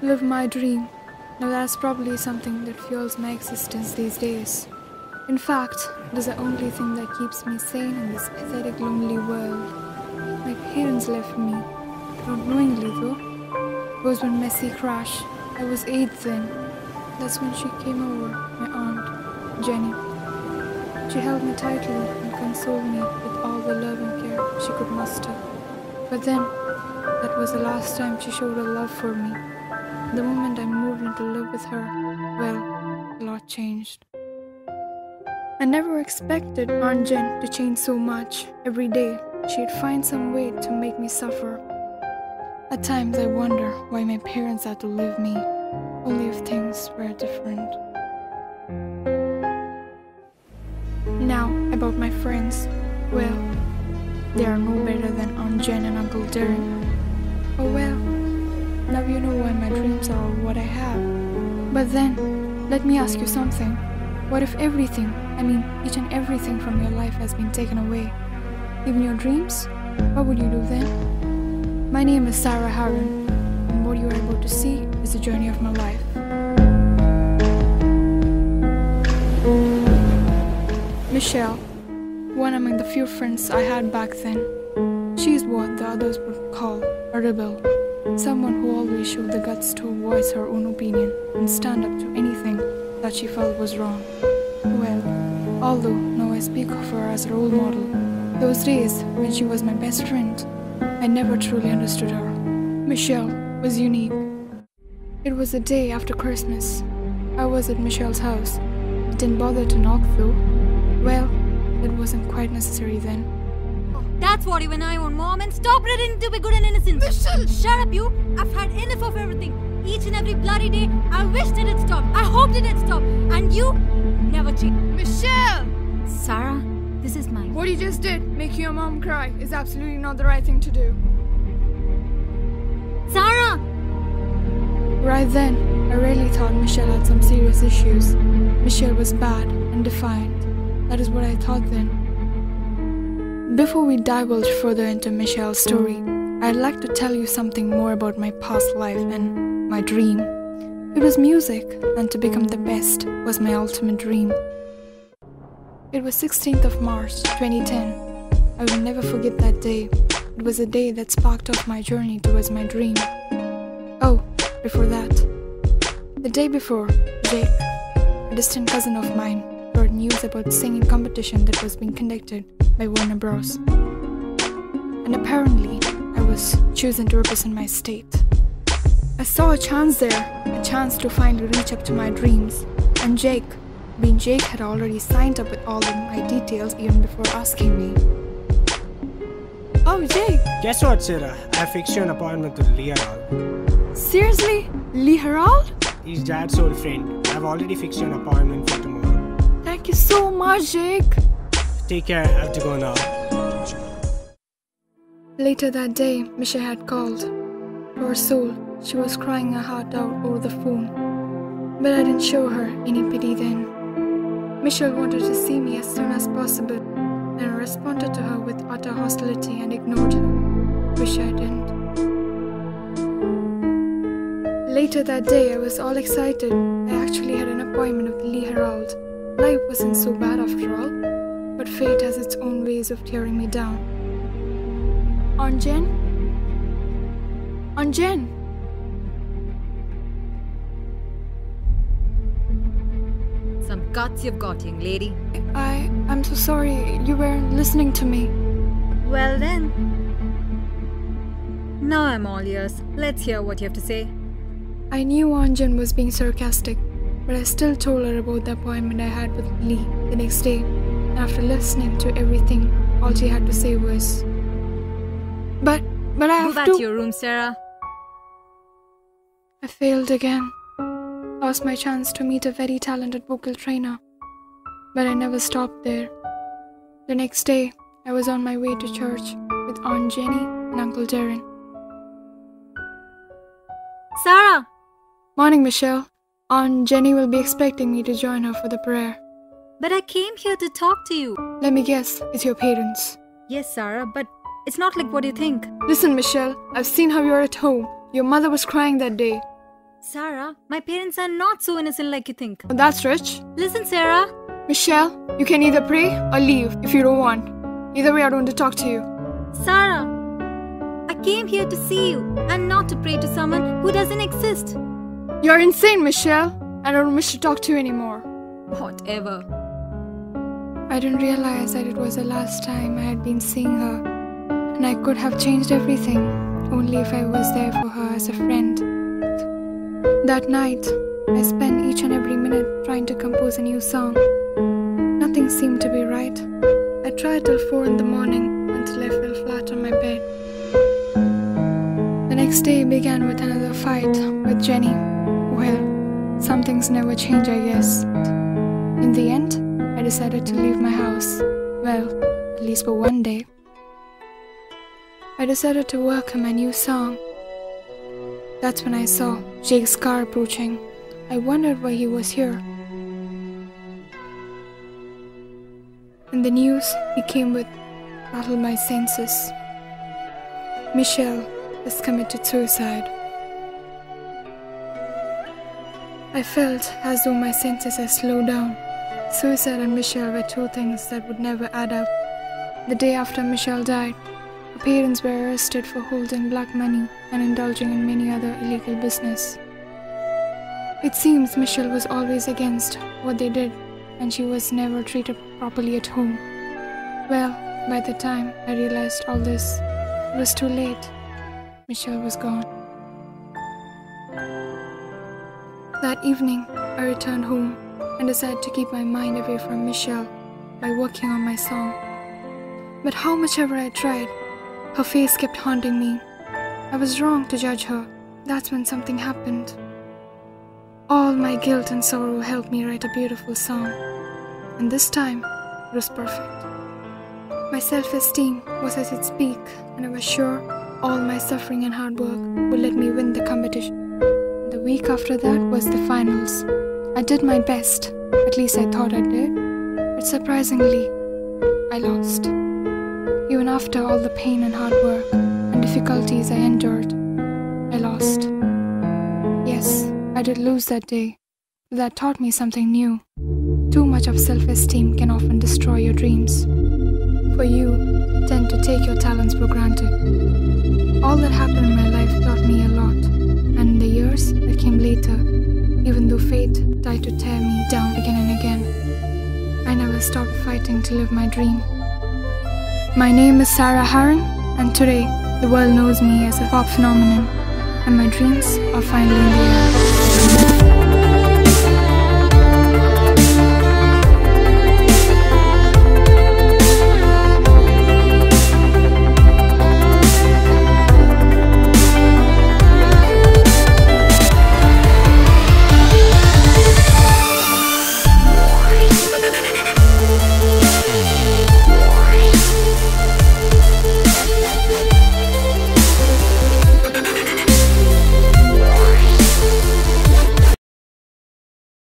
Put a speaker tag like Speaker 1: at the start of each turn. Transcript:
Speaker 1: live my dream. Now that's probably something that fuels my existence these days. In fact, it is the only thing that keeps me sane in this pathetic, lonely world. My parents left me, not knowingly though. It was one messy crash. I was 8 then. That's when she came over, my aunt, Jenny. She held me tightly and consoled me with all the love and care she could muster. But then, that was the last time she showed her love for me. The moment I moved in to live with her, well, a lot changed. I never expected Aunt Jen to change so much. Every day, she'd find some way to make me suffer. At times I wonder why my parents had to leave me, only if things were different. Now, about my friends. Well, they are no better than Aunt Jen and Uncle Darren. Oh well, now you know why my dreams are all what I have. But then, let me ask you something. What if everything, each and everything from your life has been taken away? Even your dreams? What would you do then? My name is Sarah Harren, and what you are about to see is the journey of my life. Michelle, one among the few friends I had back then. She is what the others would call a rebel. Someone who always showed the guts to voice her own opinion and stand up to anything that she felt was wrong. Well, although now I speak of her as a role model, those days when she was my best friend, I never truly understood her. Michelle was unique. It was the day after Christmas. I was at Michelle's house. Didn't bother to knock though. Well, it wasn't quite necessary then.
Speaker 2: That's what even I want, Mom, and stop pretending to be good and innocent.
Speaker 3: Michelle!
Speaker 2: Shut up, you! I've had enough of everything. Each and every bloody day, I wished it had stopped. I hoped it had stopped. And you never cheat.
Speaker 3: Michelle!
Speaker 2: Sarah, this is mine.
Speaker 1: What you just did, making your mom cry, is absolutely not the right thing to do.
Speaker 2: Sarah!
Speaker 1: Right then, I really thought Michelle had some serious issues. Michelle was bad and defiant. That is what I thought then. Before we divulge further into Michelle's story, I'd like to tell you something more about my past life and my dream. It was music, and to become the best was my ultimate dream. It was 16th of March 2010. I will never forget that day. It was a day that sparked off my journey towards my dream. Oh, before that, the day before, Jake, a distant cousin of mine, heard news about the singing competition that was being conducted by Warner Bros. And apparently, I was chosen to represent my state. I saw a chance there, a chance to finally reach up to my dreams. And Jake, being Jake, had already signed up with all of my details even before asking me. Oh, Jake!
Speaker 4: Guess what, Sarah? I fixed you an appointment with Liya.
Speaker 1: Seriously? Lee Herald?
Speaker 4: He's Dad's old friend. I've already fixed you an appointment for tomorrow.
Speaker 1: Thank you so much, Jake.
Speaker 4: Take care, I have to go now.
Speaker 1: Later that day, Michelle had called. Poor soul, she was crying her heart out over the phone. But I didn't show her any pity then. Michelle wanted to see me as soon as possible, and I responded to her with utter hostility and ignored her. Wish I didn't. Later that day, I was all excited. I actually had an appointment with Lee Herald. Life wasn't so bad after all, but fate has its own ways of tearing me down. Aunt Jen? Aunt Jen!
Speaker 2: Some guts you've got, young lady.
Speaker 1: I'm so sorry, you weren't listening to me.
Speaker 2: Well then. Now I'm all ears. Let's hear what you have to say.
Speaker 1: I knew Aunt Jen was being sarcastic, but I still told her about the appointment I had with Lee the next day. And after listening to everything, all she had to say was, But I have
Speaker 2: to... Go back to your room, Sarah.
Speaker 1: I failed again. Lost my chance to meet a very talented vocal trainer. But I never stopped there. The next day, I was on my way to church with Aunt Jenny and Uncle Darren.
Speaker 2: Sarah!
Speaker 1: Morning, Michelle. Aunt Jenny will be expecting me to join her for the prayer.
Speaker 2: But I came here to talk to you.
Speaker 1: Let me guess, it's your parents.
Speaker 2: Yes, Sarah, but it's not like what you think.
Speaker 1: Listen, Michelle, I've seen how you're at home. Your mother was crying that day.
Speaker 2: Sarah, my parents are not so innocent like you think.
Speaker 1: Oh, that's rich.
Speaker 2: Listen, Sarah.
Speaker 1: Michelle, you can either pray or leave if you don't want. Either way, I don't want to talk to you.
Speaker 2: Sarah, I came here to see you and not to pray to someone who doesn't exist.
Speaker 1: You're insane, Michelle. I don't wish to talk to you anymore.
Speaker 2: Whatever.
Speaker 1: I didn't realize that it was the last time I had been seeing her. And I could have changed everything, only if I was there for her as a friend. That night, I spent each and every minute trying to compose a new song. Nothing seemed to be right. I tried till 4 in the morning until I fell flat on my bed. The next day began with another fight with Jenny. Well, some things never change, I guess. In the end, I decided to leave my house. Well, at least for one day. I decided to work on my new song. That's when I saw Jake's car approaching. I wondered why he was here. In the news, he came with rattled my senses. Michelle has committed suicide. I felt as though my senses had slowed down. Suicide and Michelle were two things that would never add up. The day after Michelle died, her parents were arrested for holding black money and indulging in many other illegal business. It seems Michelle was always against what they did, and she was never treated properly at home. Well, by the time I realized all this, it was too late. Michelle was gone. That evening, I returned home and decided to keep my mind away from Michelle by working on my song. But how much ever I tried, her face kept haunting me. I was wrong to judge her. That's when something happened. All my guilt and sorrow helped me write a beautiful song. And this time, it was perfect. My self-esteem was at its peak, and I was sure all my suffering and hard work would let me win the competition. The week after that was the finals. I did my best, at least I thought I did, but surprisingly, I lost. Even after all the pain and hard work and difficulties I endured, I lost. Yes, I did lose that day, but that taught me something new. Too much of self-esteem can often destroy your dreams, for you tend to take your talents for granted. All that happened in my life taught me a lot, and in the years that came later, even though fate tried to tear me down again and again, I never stopped fighting to live my dream. My name is Sarah Harren, and today the world knows me as a pop phenomenon, and my dreams are finally in the air.